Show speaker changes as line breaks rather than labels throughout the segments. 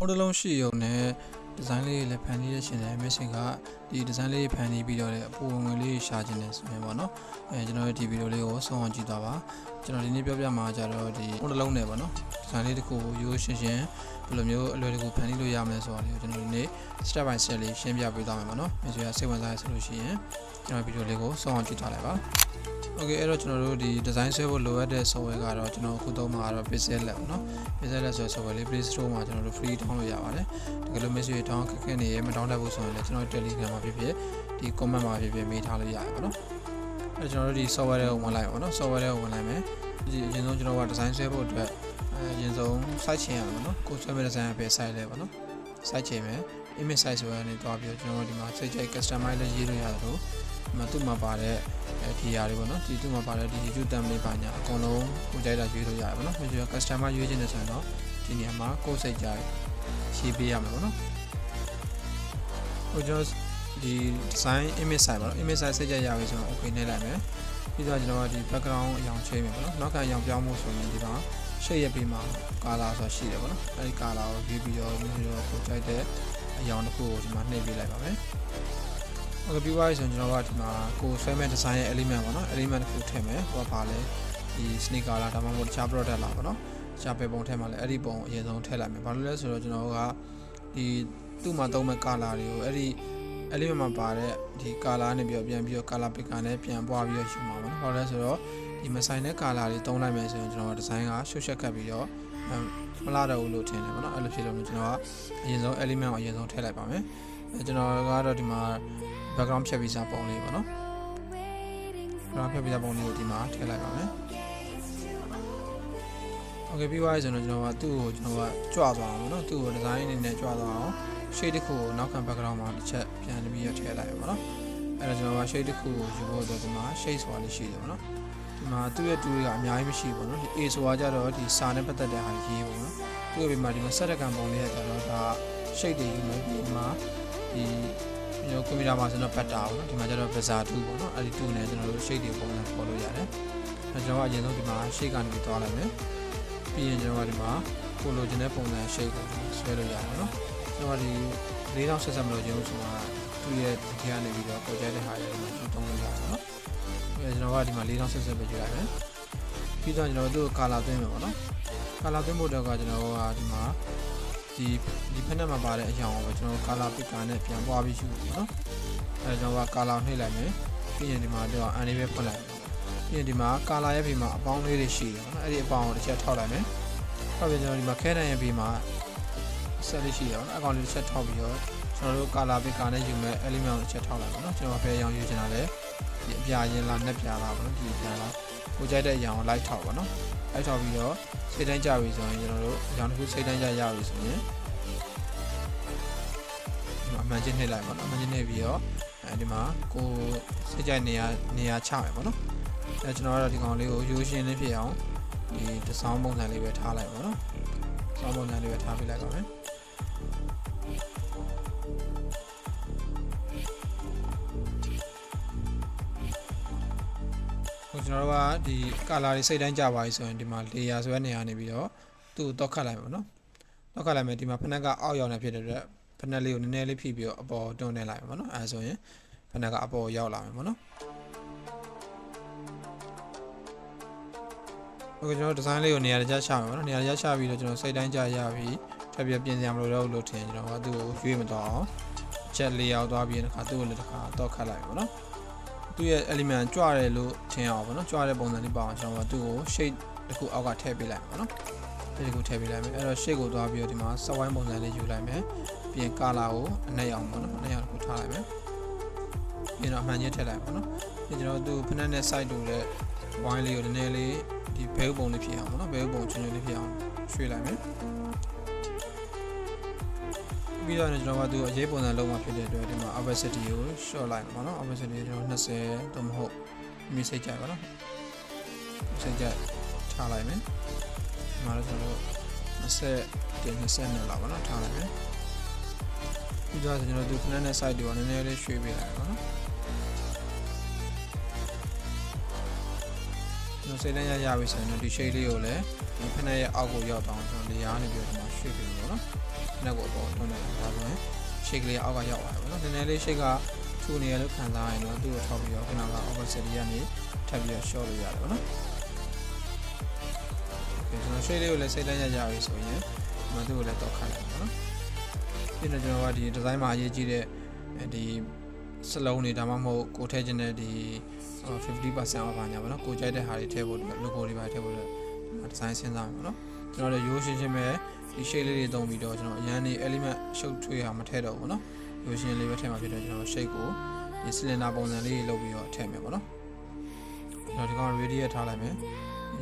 လုံးရှိရုံနဲ့ဒီဇိုင်းလေးလည်းဖန်တီးရရှင်တယ် message ကဒီဒီဇိုင်းလေးဖန်တီးပြီးတော့လည်းအပေါ်ဝင်လေးရှာခြင်းနဲ့ဆိုရင်ပေါ့နော်ကျွန်တော်ဒီဗီဒီယိုလေးကိုဆုံးအောင်ကြည့်သွားပါကျွန်တော်ဒီနေ့ပြောပြမှာကြတော့ဒီလုံးနဲ့ပေါ့နော်ဒီဇိုင်းလေးတစ်ခုကိုရိုးရှင်းရှင်းဘယ်လိုမျိုးအလွယ်တကူဖန်တီးလို့ရမလဲဆိုတာလေးကိုကျွန်တော်ဒီနေ့ step by step လေးရှင်းပြပေးသွားမယ်ပေါ့နော် message ကစိတ်ဝင်စားရဆိုလို့ရှိရင်ကျွန်တော်ဗီဒီယိုလေးကိုဆုံးအောင်ကြည့်ထားလိုက်ပါOkay အဲ့တော့ကျွန်တော်တို့ဒီ design ဆွဲဖို့လိုအပ်တဲ့ software ကတော့ကျွန်တော်အခုသုံးမှာကတော့ Pixel Lab ပေါ့နော် Pixel Lab ဆိုတဲ့ software လေး Play Store မှာကျွန်တော်တို့ free download ရပါတယ်တကယ်လို့ message တောင်းခက်ခဲနေရမတောင်းတတ်ဘူးဆိုရင်လည်းကျွန်တော် Telegram မှာဖြစ်ဖြစ်ဒီ comment မှာဖြစ်ဖြစ်မေးထားလို့ရတယ်ပေါ့နော်အဲ့ကျွန်တော်တို့ဒီ software တွေကိုဝင်လိုက်ပါပေါ့နော် software တွေကိုဝင်လိုက်မယ်ဒီအရင်ဆုံးကျွန်တော်က design ဆွဲဖို့အတွက်အရင်ဆုံး site ချိန်ရမှာပေါ့နော်ကိုဆွဲမဲ့ design ပဲ site လဲပေါ့နော် site ချိန်မယ် image site ဆိုရနေတော့ပြီးကျွန်တော်ဒီမှာ စိတ်ကြိုက် customize လေးရေးလို့ရတယ်လို့သူ့မှာပါတဲ့ဒီຢာတွေပေါ့နော်ဒီသူ့မှာပါတဲ့ဒီ YouTube template ပါညာအကုန်လုံးကိုကြိုက်တာရွေးလို့ရတယ်ပေါ့နော်ပြီးတော့ customer ရွေးခြင်းနဲ့ဆိုရင်တော့ဒီနေရာမှာကိုယ်စိတ်ကြိုက်ရေးပေးရမှာပေါ့နော်ဟိုကျွန်တော်ဒီ design image site ပေါ့နော် image site စိတ်ကြိုက်ရပြီဆိုတော့ okay နဲ့လိုက်မယ်ပြီးတော့ကျွန်တော်ဒီ background အရောင်ချိန်မယ်ပေါ့နော်နောက်ကအရောင်ပြောင်းဖို့ဆိုရင်ဒီမှာ shade ရပြီးမှာ color ဆိုတာရှိတယ်ပေါ့နော်အဲဒီ color ကိုရွေးပြီးတော့မျိုးတော့ကိုကြိုက်တဲ့အရောင်တစ်ခုကိုဒီမှာနှိပ်ပေးလိုက်ပါမယ်Okay ပြီးသွားပြီဆိုရင်ကျွန်တော်ကဒီမှာကိုဆွဲမဲ့ design ရဲ့ element ပေါ့နော် element တစ်ခုထည့်မယ်ဟိုကပါလဲဒီ sneaker လားဒါမှမဟုတ်တခြား product လားပေါ့နော်တခြားပဲပုံထည့်မှလည်းအဲ့ဒီပုံအရင်ဆုံးထည့်လိုက်မယ်ဘာလို့လဲဆိုတော့ကျွန်တော်ကဒီသူ့မှာသုံးမဲ့ color တွေကိုအဲ့ဒီ element မှာပါတဲ့ဒီ color နဲ့ပြန်ပြီးတော့ color picker နဲ့ပြန်ပွားပြီးတော့ယူမှာပေါ့နော်ဘာလို့လဲဆိုတော့ဒီမဆိုင်တဲ့ color တွေသုံးလိုက်မယ်ဆိုရင်ကျွန်တော် design ကရှုပ်ရှက်ကပ်ပြီးတော့မလာတော့ဘူးလို့ထင်တယ်ပေါ့နော်အဲ့လိုဖြစ်လို့ကျွန်တော်ကအရင်ဆုံး element ကိုအရင်ဆုံးထည့်လိုက်ပါမယ်ကျွန်တော်ကတော့ဒီမှာ background ဖြတ်ပြီးစားပုံလေးပေါ့နော် background ဖြတ်ပြီးစားပုံလေးကိုဒီမှာထည့်လိုက်ပါမယ် Okay ပြီးသွားပြီဆိုတော့ကျွန်တော်ကသူ့ကိုကျွန်တော်ကကြွသွားအောင်ပေါ့နော်သူ့ကို design အနေနဲ့ကြွသွားအောင် shade တစ်ခုကိုနောက်ခံ background မှာတစ်ချက်ပြန်ပြီးရထည့်လိုက်ပါပေါ့နော်အဲ့တော့ကျွန်တော်က shade တစ်ခုကိုယူဖို့တော့ဒီမှာ shade ဆိုတာလေးရှိတယ်ပေါ့နော်ဒီမှာသူ့ရဲ့ tool တွေကအများကြီးမရှိဘူးပေါ့နော်ဒီ A ဆိုတာကြတော့ဒီစာနဲ့ပတ်သက်တဲ့ဟာရေးပေါ့နော်သူ့ရဲ့ဒီမှာဒီမှာ set ကံပုံလေးရကြတော့ဒါ shade တွေယူမယ်ဒီမှာဒီကျွန်တော်ကွန်ပျူတာမှာဆိုတော့ပတ်တာပေါ့နော်ဒီမှာကျတော့ Blazor 2ပေါ့နော်အဲ့ဒီ 2 နဲ့ကျွန်တော်တို့ shade တွေပုံစံပေါ်လို့ရတယ်အဲ့ကျွန်တော်ကအရင်ဆုံးဒီမှာ shade ကနေပြီးသွားလိုက်မယ်ပြီးရင်ကျွန်တော်ကဒီမှာကိုလိုချင်တဲ့ပုံစံ shade ကိုဆွဲလို့ရတယ်ပေါ့နော်ကျွန်တော်ဒီ4000ဆက်ဆက်မလို့ခြင်းဆိုတာသူ့ရဲ့ဒီကနေပြီးတော့ပေါ်ကြတဲ့ဟာတွေမှာသူ့တုံးလို့ရတယ်ပေါ့နော်အဲ့ကျွန်တော်ကဒီမှာ4000ဆက်ဆက်ပဲယူလိုက်မယ်ပြီးတော့ကျွန်တော်တို့ color သွင်းမယ်ပေါ့နော် color သွင်းဖို့တော့ကကျွန်တော်ကဒီမှာဒီဖက်နဲ့မှာပါတဲ့အရာကိုပဲကျွန်တော် color picker နဲ့ပြန်ပွားပြီးယူပေါ့နော်အဲကျွန်တော်က color နှိပ်လိုက်မယ်ပြီးရင်ဒီမှာတော့ unable ဖွင့်လိုက်ပြီးရင်ဒီမှာ color ရဲ့ဘေးမှာအပေါင်းလေးတွေရှိတယ်ပေါ့နော်အဲ့ဒီအပေါင်းကိုတစ်ချက်ထောက်လိုက်မယ်ထောက်ပြီးကျွန်တော်ဒီမှာခဲတန်ရဲ့ဘေးမှာဆက်လေးရှိတယ်ပေါ့နော်အကောင်လေးတစ်ချက်ထောက်ပြီးတော့ကျွန်တော်တို့ color picker နဲ့ယူမဲ့ element ကိုတစ်ချက်ထောက်လိုက်ပေါ့နော်ကျွန်တော်ဘယ်အရောင်ယူချင်တာလဲဒီအပြာရင်လားနှက်ပြာလားပေါ့နော်ဒီအပြာလားကိုကြိုက်တဲ့အရောင်ကိုလိုက်ထောက်ပေါ့နော်လိုက်ထောက်ပြီးတော့စိတ်တိုင်းကြပြီဆိုရင်ကျွန်တော်တို့အရောင်တစ်ခုစိတ်တိုင်းကြရပြီဆိုရင်အမှန်ချင်းနှိပ်လိုက်ပါတော့အမှန်ချင်းနှိပ်ပြီးတော့ဒီမှာကိုစိတ်ကြိုက်နေရာချမယ်ပေါ့နော်အဲကျွန်တော်ကတော့ဒီကောင်လေးကိုရိုးရှင်းလေးဖြစ်အောင်ဒီတစ်စောင်းပုံစံလေးပဲထားလိုက်ပါတော့စောင်းပုံစံလေးပဲထားပေးလိုက်ပါမယ်ကျွန်တော်တို့ကဒီ color တွေစိတ်တိုင်းကြပါပြီဆိုရင်ဒီမှာ layer ဆိုတဲ့နေရာနေပြီးတော့သူ့ကိုတော့ခတ်လိုက်ပါတော့တော့ခတ်လိုက်မယ်ဒီမှာဖနက်ကအောက်ရောက်နေဖြစ်တဲ့အတွက်ဖနက်လေးကိုနည်းနည်းလေးဖြည့်ပြီးတော့အပေါ်တွန်းနေလိုက်ပါတော့အဲဆိုရင်ဖနက်ကအပေါ်ရောက်လာမယ်ပေါ့နော်โอเคကျွန်တော်ဒီဇိုင်းလေးကိုနေရာတကျချမယ်ပေါ့နော်နေရာတကျချပြီးတော့ကျွန်တော်စိတ်တိုင်းကြရပြီးထပ်ပြီးပြင်စရာမလိုတော့ဘူးလို့ထင်ကျွန်တော်ကသူ့ကိုရွေးမတော့အောင်ချက်လေးရောက်သွားပြီးတဲ့ခါသူ့ကိုလည်းတစ်ခါတော့ခတ်လိုက်ပါတော့သူ့ရဲ့ element ကြွတယ်လို့ထင်အောင်ပေါ့နော်ကြွတဲ့ပုံစံလေးပါအောင်ကျွန်တော်ကသူ့ကို shade တစ်ခုအောက်ကထည့်ပေးလိုက်ပါတော့ဒီကိုထည့်ပေးလိုက်မယ်အဲ့တော့ shade ကိုသွားပြီးတော့ဒီမှာ စဝိုင်းပုံစံလေးယူလိုက်မယ်ပြီးရင် color ကိုအနက်ရောင်ပေါ့နော်အနက်ရောင်ကိုထားလိုက်မယ်ပြီးတော့အမှန်ချင်းထည့်လိုက်ပါတော့ပြီးကျွန်တော်သူဖနက်နဲ့ side တူတဲ့ wine လေးကိုနည်းနည်းလေးဒီဘဲဥပုံလေးဖြစ်အောင်ပေါ့နော်ဘဲဥပုံချင်းချင်းလေးဖြစ်အောင်ရွှေ့လိုက်မယ်ပြီးတော့ကျွန်တော်ကသူအရေးပုံစံလုံးမှာဖြစ်တဲ့အတွက်ဒီမှာ opacity ကို short လိုက်ပါတော့ opacity ကိုကျွန်တော်20သို့မဟုတ်မိစိတ်ကြပါတော့စိတ်ကြထားလိုက်မယ်ဒီမှာတော့ကျွန်တော်20နဲ့လောက်ပါတော့ထားလိုက်မယ်ပြီးတော့ကျွန်တော်သူဖနက်နဲ့ side တွေကိုနည်းနည်းလေးရွှေ့ပေးလိုက်ပါတော့ကျွန်တော်စိတ်တိုင်းရပြီဆိုရင်ဒီ shade လေးကိုလည်းဒီဖနက်ရဲ့အောက်ကိုရောက်တော့ကျွန်တော် layer နဲ့ပြီးတော့ဒီမှာရွှေ့ပေးလို့ပေါ့နော် ဖက်ကိုအပေါ်တွန်းနေတယ်ဒါဆိုရင်ရှေ့ကလေးအောက်ကရောက်သွားတယ်ပေါ့နော်နည်းနည်းလေးရှေ့ကထူနေရလို့ခံစားရင်တော့သူ့ကိုထောက်ပြီးတော့ခုနက opposite ကနေထပ်ပြီးတော့ short လို့ရတယ်ပေါ့နော်ကျွန်တော်ရှေ့လေးကိုလည်းစိတ်တိုင်းရကြပြီဆိုရင်ဒီမှာသူ့ကိုလည်းတော့ခတ်လိုက်ပါနော်ပြီးတော့ကျွန်တော်ကဒီ design မှာအရေးကြီးတဲ့ဒီစလုံးတွေဒါမှမဟုတ်ကိုထည့်ခြင်းတဲ့ဒီ 50% off ပါညာပေါ့နော်ကိုကြိုက်တဲ့ဟာတွေထည့်ဖို့ logo တွေပါထည့်ဖို့ design စဉ်းစားမှာပေါ့နော်ကျွန်တော်လည်းရိုးရှင်းချင်းပဲဒီ shade လေးတွေသုံးပြီးတော့ကျွန်တော်အရန်နေ element ရှုပ်ထွေးအောင်မထည့်တော့ဘူးပေါ့နော်ရိုးရှင်းလေးပဲထည့်မှာဖြစ်တယ်ကျွန်တော် shade ကိုဒီ cylinder ပုံစံလေးလုပ်ပြီးတော့ထည့်မယ်ပေါ့နော်ကျွန်တော်ဒီကောင် ready ရထားလိုက်မယ်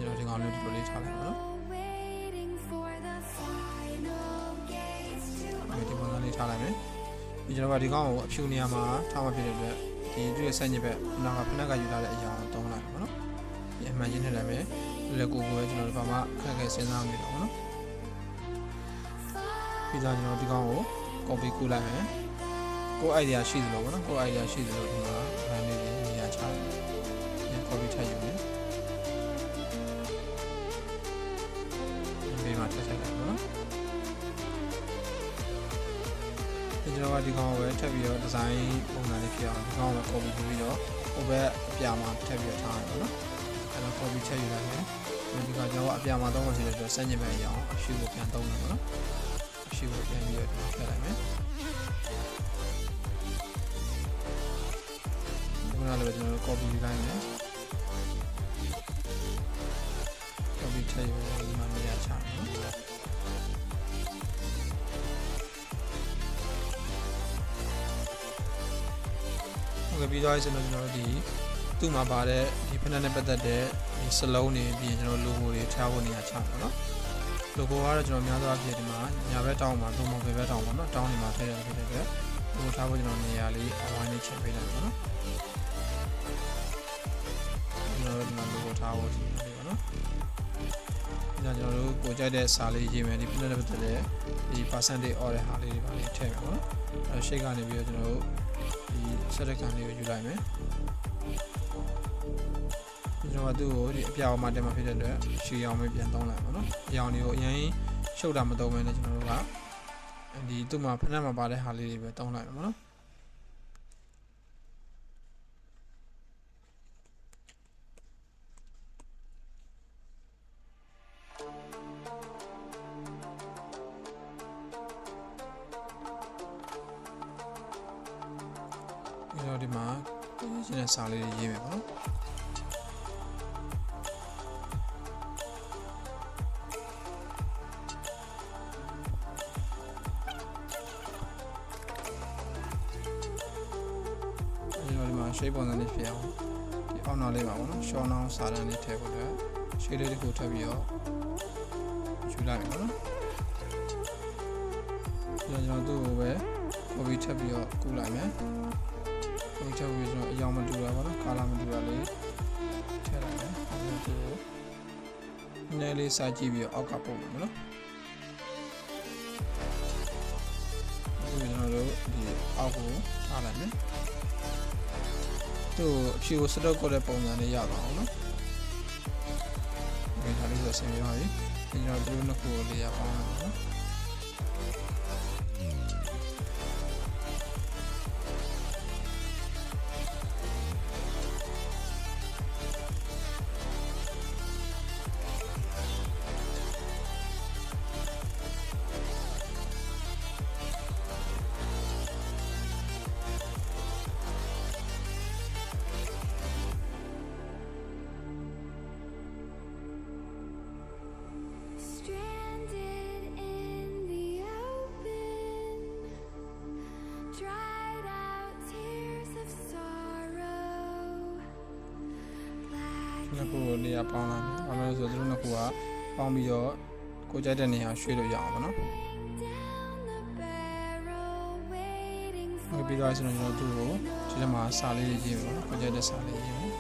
ကျွန်တော်ဒီကောင်လေးဒီလိုလေးထားလိုက်ပါနော်ဒီပုံစံလေးထားလိုက်မယ်ဒီကျွန်တော်ကဒီကောင်ကိုအဖြူနေရာမှာထားမှဖြစ်တဲ့အတွက်ဒီသူ့ရဲ့ဆက်ညစ်ဘက်နာကဖနက်ကယူလာတဲ့အရာကိုတုံးလိုက်ပါပေါ့နော်ဒီအမှန်ချင်းနဲ့လည်းပဲဒီလေကိုပဲကျွန်တော်ဒီဘာမှခက်ခဲစဉ်းစားမိတော့ပေါ့နော်ပြီးတော့ကျွန်တော်ဒီကောင်ကို copy ကူးလိုက်မယ်ကို idea ရှိသလိုပေါ့နော်ကို idea ရှိသလိုဒီမှာ brand လေးတွေနေရာချတယ်ဒီ copy ထည့်ယူမယ်ဒီမှာထည့်လိုက်ပါပေါ့နော်ကျွန်တော်ကဒီကောင်ကိုပဲထပ်ပြီးတော့ design ပုံစံလေးဖြစ်အောင်ဒီကောင်ကို copy ပြီးတော့ဟိုဘက်အပြာမှာထပ်ပြီးတော့ထားရအောင်နော်အဲ့တော့ copy ထည့်ယူလိုက်မယ်ဒီကကျွန်တော်ကအပြာမှာသုံးလို့ရှိတဲ့အတွက်စမ်းညင်မဲ့အရာအောင်အဖြူကိုပြန်သုံးမယ်ပေါ့နော်အဖြူကိုပြန်ပြီးတော့ထည့်လိုက်မယ်ဒီမှာလည်းကျွန်တော် copy ယူလိုက်မယ် copy ထည့်ယူပြီးဒီမှာနေရာချမယ်နော်ပြီးတော့ကျွန်တော်ဒီသူ့မှာပါတဲ့ဒီဖက်နဲ့ပတ်သက်တဲ့ဒီစလုံးတွေပြီးရင်ကျွန်တော် logo တွေထားဖို့နေရာချမှာเนาะ logo ကတော့ကျွန်တော်များသောအားဖြင့်ဒီမှာညာဘက်တောင်းမှာသုံးပုံဘက်တောင်းပါเนาะတောင်းနေမှာထည့်ရဖြစ်တဲ့အတွက် logo ထားဖို့ကျွန်တော်နေရာလေးအဝိုင်းလေးချိန်ပေးလိုက်ပါเนาะကျွန်တော်ဒီမှာ logo ထားဖို့ဒီပါเนาะဒါကျွန်တော်တို့ကိုကြိုက်တဲ့စာလေးရေးမယ်ဒီဖက်နဲ့ပတ်သက်တဲ့ဒီ percentage off တဲ့ဟာလေးတွေပါလေးထည့်မယ်ပေါ့เนาะအဲ shade ကနေပြီးတော့ကျွန်တော်တို့ဒီဆက်တဲ့ကန်လေးကိုယူလိုက်မယ်ကျွန်တော်ကသူ့ကိုဒီအပြောင်မှာတင်မှာဖြစ်တဲ့အတွက်ရှည်အောင်ပဲပြန်သုံးလိုက်ပါတော့အရောင်တွေကိုအရင်ရှုပ်တာမသုံးဘဲနဲ့ကျွန်တော်တို့ကဒီသူ့မှာဖက်နဲ့မှာပါတဲ့ဟာလေးတွေပဲသုံးလိုက်ပါတော့ဒီမှာရှင်းတဲ့စာလေးတွေရေးမယ်ပေါ့နော်ဒီမှာ shape ပုံစံလေးဖြစ်အောင်ဒီအောက်နောက်လေးပါပေါ့နော်ရှောင်းအောင်စာတန်းလေးထည့်ဖို့အတွက် shape လေးတစ်ခုထပ်ပြီးတော့ယူလိုက်မယ်ပေါ့နော်ကျွန်တော်သူ့ကိုပဲ copy ထပ်ပြီးတော့ကူးလိုက်မယ်ဒီထက်ပြီးကျွန်တော်အရောင်မတူတာပါနော်ကာလာမတူတာလေးထည့်လိုက်မယ်ဒီကိုနည်းလေးစာကြည့်ပြီးတော့အောက်ကပုံမယ်နော်ဒီကျွန်တော်တို့ဒီအောက်ကိုထားလိုက်မယ်သူ့အဖြူစတုပ်ကိုတဲ့ပုံစံလေးရအောင်နော်ဒီဟာလေးဆိုဆင်ပြပါပြီကျွန်တော်တို့နှစ်ခုကိုလေးရအောင်နော်နှစ်ခုနေရာပေါင်းလာတယ်။ဘာလို့လဲဆိုတော့သူတို့နှစ်ခုကပေါင်းပြီးတော့ကိုကြိုက်တဲ့နေရာရွှေ့လို့ရအောင်ပေါ့နော်။ပြီးတော့ကျွန်တော်တို့သူ့ကိုဒီထဲမှာစာလေးရေးမယ်ပေါ့နော်။ကိုကြိုက်တဲ့စာလေးရေးမယ်။